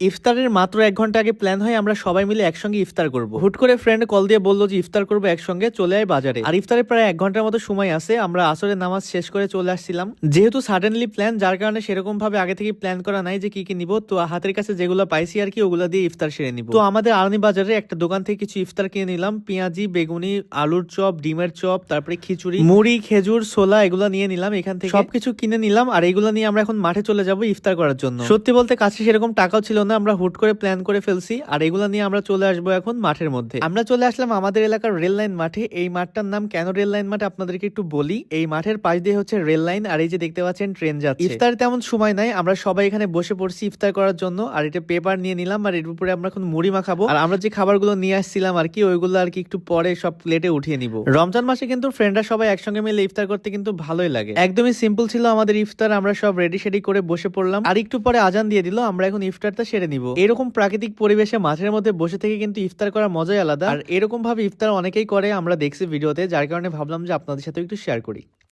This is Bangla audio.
ইফতারের মাত্র 1 ঘন্টা আগে প্ল্যান হয় আমরা সবাই মিলে একসঙ্গে ইফতার করব। হুট করে ফ্রেন্ড কল দিয়ে বললো যে ইফতার করবো একসঙ্গে, চলে আয় বাজারে। আর ইফতারের প্রায় 1 ঘন্টার মতো সময় আছে, আমরা আসরের নামাজ শেষ করে চলে আসছিলাম। যেহেতু সাডেনলি প্ল্যান, যার কারণে সেরকম ভাবে আগে থেকে প্ল্যান করা নাই যে কি কি নিব। তো হাতের কাছে যেগুলো পাইছি আর কি ওগুলো দিয়ে ইফতার সেরে নিব। তো আমাদের আড়নি বাজারে একটা দোকান থেকে কিছু ইফতার কিনে নিলাম। পেঁয়াজি, বেগুনি, আলুর চপ, ডিমের চপ, তারপরে খিচুড়ি, মুড়ি, খেজুর, ছোলা এগুলো নিয়ে নিলাম। এখান থেকে সবকিছু কিনে নিলাম। আর এগুলো নিয়ে আমরা এখন মাঠে চলে যাব ইফতার করার জন্য। সত্যি বলতে কাছে সেরকম টাকাও ছিল না, আমরা হুট করে প্ল্যান করে ফেলছি। আর এগুলো নিয়ে আমরা চলে আসবো এখন মাঠের মধ্যে। আমরা চলে আসলাম আমাদের এলাকার রেল লাইন মাঠে। এই মাঠটার নাম কেন রেল লাইন মাঠ আপনাদেরকে একটু বলি। এই মাঠের পাশ দিয়ে হচ্ছে রেল লাইন, আর এই যে দেখতে পাচ্ছেন ট্রেন যাচ্ছে। ইফতার তেমন সময় নাই, আমরা সবাই এখানে বসে পড়ছি ইফতার করার জন্য। আর এটা পেপার নিয়ে নিলাম, আর এর উপরে আমরা এখন মুড়ি মাখাবো। আর আমরা যে খাবারগুলো নিয়ে আসছিলাম আর কি ওইগুলো আর কি একটু পরে সব প্লেটে উঠিয়ে নিব। রমজান মাসে কিন্তু ফ্রেন্ডরা সবাই একসঙ্গে মিলে ইফতার করতে কিন্তু ভালোই লাগে। একদমই সিম্পল ছিল আমাদের ইফতার। আমরা সব রেডি শেডি করে বসে পড়লাম, আর একটু পরে আজান দিয়ে দিল, আমরা এখন ইফতারটা সেরে নিব। এরকম প্রাকৃতিক পরিবেশে মাঠের মধ্যে বসে থেকে কিন্তু ইফতার করার মজাই আলাদা। আর এরকম ভাবে ইফতার অনেকেই করে, আমরা দেখছি ভিডিওতে, যার কারণে ভাবলাম যে আপনাদের সাথে একটু শেয়ার করি।